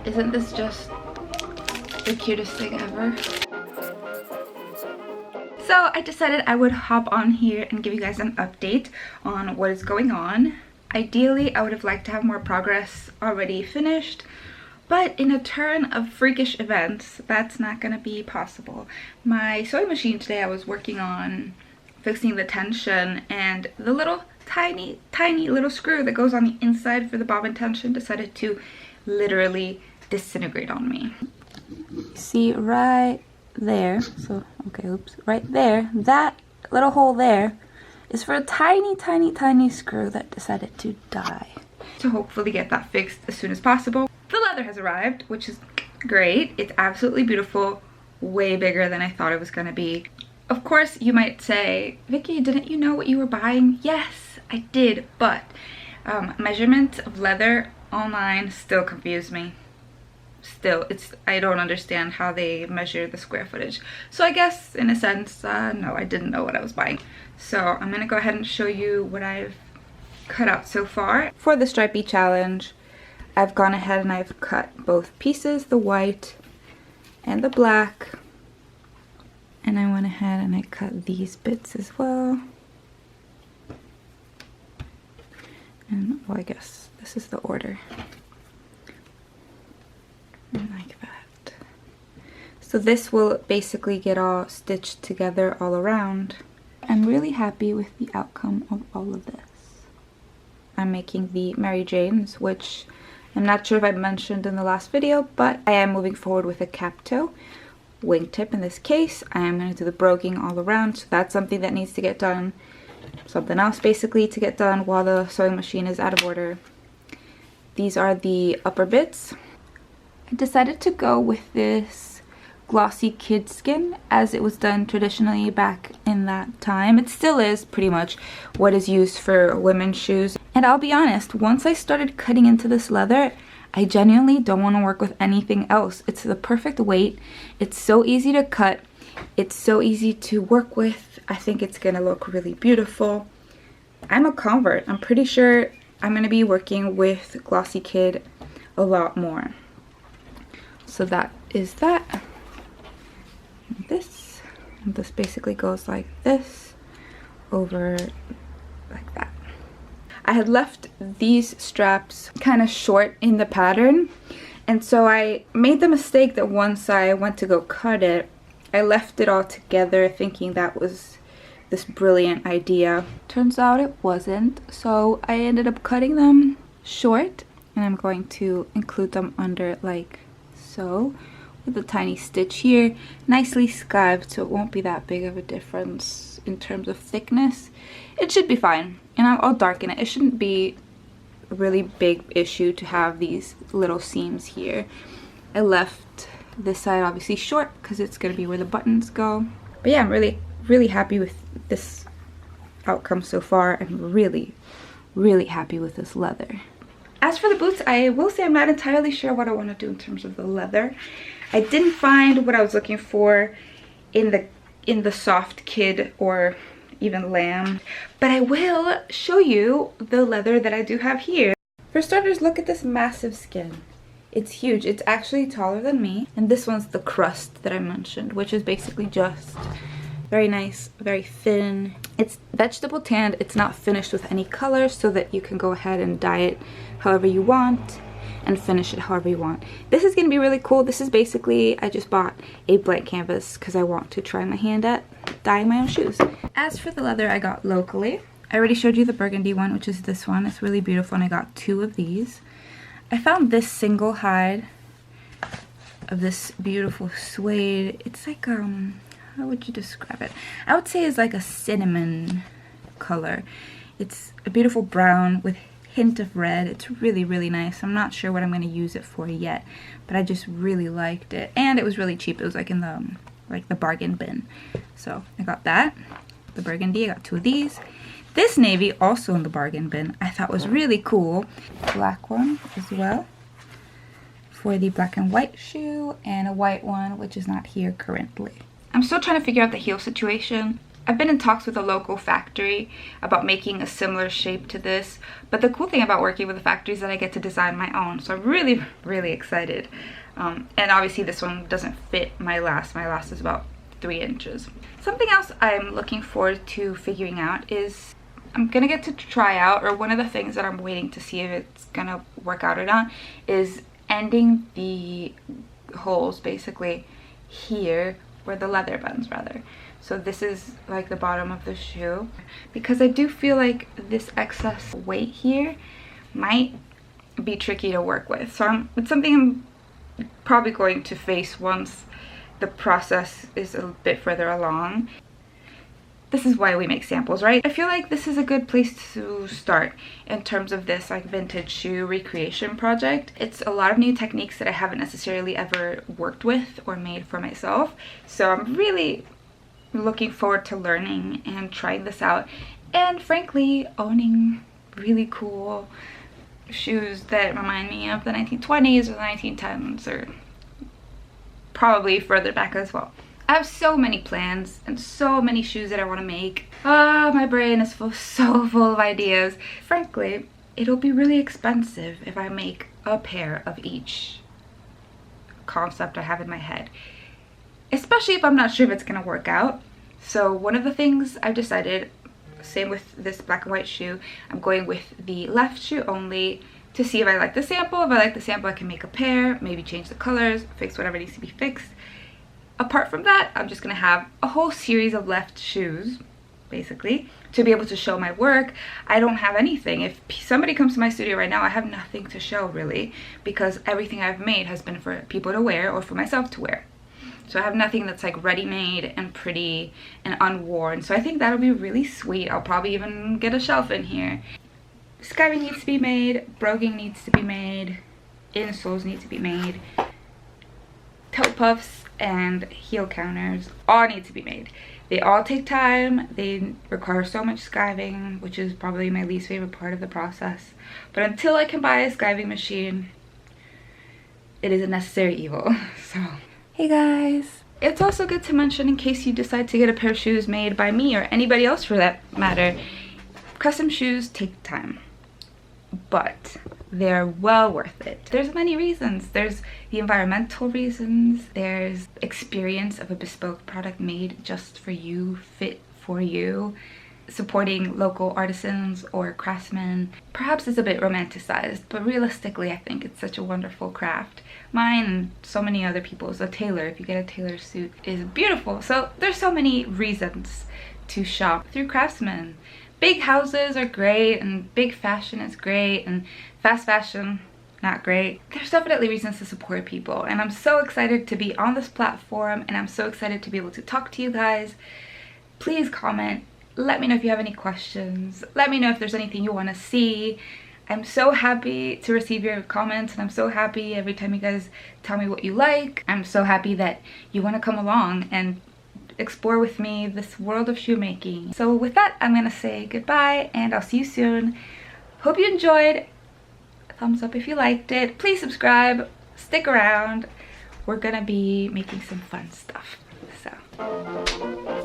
Isn't this just the cutest thing ever? So I decided I would hop on here and give you guys an update on what is going on. Ideally, I would have liked to have more progress already finished, but in a turn of freakish events, that's not going to be possible. My sewing machine today, I was working on fixing the tension, and the little tiny little screw that goes on the inside for the bobbin tension decided to literally disintegrate on me. See right there, so okay, oops, right there, that little hole there is for a tiny screw that decided to die. To hopefully get that fixed as soon as possible. The leather has arrived, which is great. It's absolutely beautiful, way bigger than I thought it was going to be. Of course, you might say, Vicky, didn't you know what you were buying? Yes, I did, but measurements of leather online still confuse me. Still, I don't understand how they measure the square footage. So I guess in a sense, no, I didn't know what I was buying. So I'm gonna go ahead and show you what I've cut out so far. For the stripey challenge, I've gone ahead and I've cut both pieces, the white and the black. And I went ahead and I cut these bits as well. And well, I guess this is the order. Like that. So this will basically get all stitched together all around. I'm really happy with the outcome of all of this. I'm making the Mary Janes, which I'm not sure if I mentioned in the last video, but I am moving forward with a cap toe wingtip in this case. I am going to do the broguing all around, so that's something that needs to get done. Something else basically to get done while the sewing machine is out of order. These are the upper bits. I decided to go with this glossy kid skin as it was done traditionally back in that time. It still is pretty much what is used for women's shoes. And I'll be honest, once I started cutting into this leather, I genuinely don't want to work with anything else. It's the perfect weight. It's so easy to cut. It's so easy to work with. I think it's going to look really beautiful. I'm a convert. I'm pretty sure I'm going to be working with glossy kid a lot more. So that is that. And this basically goes like this over like that. I had left these straps kind of short in the pattern, and so I made the mistake that once I went to go cut it, I left it all together thinking that was this brilliant idea. Turns out it wasn't, so I ended up cutting them short, and I'm going to include them under like so, with a tiny stitch here, nicely skived so it won't be that big of a difference in terms of thickness. It should be fine, and I'll darken it. It shouldn't be a really big issue to have these little seams here. I left this side obviously short because it's going to be where the buttons go. But yeah, I'm really happy with this outcome so far. I'm really happy with this leather. As for the boots, I will say I'm not entirely sure what I want to do in terms of the leather. I didn't find what I was looking for in the soft kid or even lamb, but I will show you the leather that I do have here. For starters, look at this massive skin. It's huge. It's actually taller than me. And this one's the crust that I mentioned, which is basically just very nice, very thin. It's vegetable tanned. It's not finished with any color, so that you can go ahead and dye it however you want and finish it however you want. This is going to be really cool. This is basically, I just bought a blank canvas because I want to try my hand at dyeing my own shoes. As for the leather I got locally, I already showed you the burgundy one, which is this one. It's really beautiful, and I got 2 of these. I found this single hide of this beautiful suede. It's like, how would you describe it? I would say it's like a cinnamon color. It's a beautiful brown with hint of red. It's really nice. I'm not sure what I'm going to use it for yet, but I just really liked it, and it was really cheap. It was like in the bargain bin. So I got that, the burgundy. I got 2 of these. This navy, also in the bargain bin, I thought was really cool. Black one as well for the black and white shoe, and a white one which is not here currently. I'm still trying to figure out the heel situation. I've been in talks with a local factory about making a similar shape to this, but the cool thing about working with a factory is that I get to design my own, so I'm really excited. And obviously this one doesn't fit my last. My last is about 3 inches. Something else I'm looking forward to figuring out is I'm gonna get to try out, or one of the things that I'm waiting to see if it's gonna work out or not, is ending the holes basically here where the leather bends rather. So this is like the bottom of the shoe, because I do feel like this excess weight here might be tricky to work with. So it's something I'm probably going to face once the process is a bit further along. This is why we make samples, right? I feel like this is a good place to start in terms of this like vintage shoe recreation project. It's a lot of new techniques that I haven't necessarily ever worked with or made for myself. So I'm really looking forward to learning and trying this out, and frankly owning really cool shoes that remind me of the 1920s or the 1910s, or probably further back as well. I have so many plans and so many shoes that I want to make. My brain is so full of ideas. Frankly, it'll be really expensive if I make a pair of each concept I have in my head, especially if I'm not sure if it's gonna work out. So one of the things I've decided, same with this black and white shoe, I'm going with the left shoe only to see if I like the sample. If I like the sample, I can make a pair, maybe change the colors, fix whatever needs to be fixed. Apart from that, I'm just gonna have a whole series of left shoes, basically, to be able to show my work. I don't have anything. If somebody comes to my studio right now, I have nothing to show really, because everything I've made has been for people to wear or for myself to wear. So I have nothing that's like ready-made and pretty and unworn. So I think that'll be really sweet. I'll probably even get a shelf in here. Skiving needs to be made, broguing needs to be made, insoles need to be made, toe puffs and heel counters all need to be made. They all take time, they require so much skiving, which is probably my least favorite part of the process. But until I can buy a skiving machine, it is a necessary evil. So hey guys, it's also good to mention, in case you decide to get a pair of shoes made by me or anybody else for that matter, custom shoes take time, but they're well worth it. There's many reasons. There's the environmental reasons, there's experience of a bespoke product made just for you, fit for you. Supporting local artisans or craftsmen perhaps is a bit romanticized, but realistically I think it's such a wonderful craft. Mine and so many other people's. A tailor, if you get a tailor suit, is beautiful. So there's so many reasons to shop through craftsmen. Big houses are great, and big fashion is great, and fast fashion not great. There's definitely reasons to support people, and I'm so excited to be on this platform, and I'm so excited to be able to talk to you guys. Please comment. Let me know if you have any questions. Let me know if there's anything you want to see. I'm so happy to receive your comments, and I'm so happy every time you guys tell me what you like. I'm so happy that you want to come along and explore with me this world of shoemaking. So with that, I'm gonna say goodbye, and I'll see you soon. Hope you enjoyed. Thumbs up if you liked it. Please subscribe. Stick around. We're gonna be making some fun stuff. So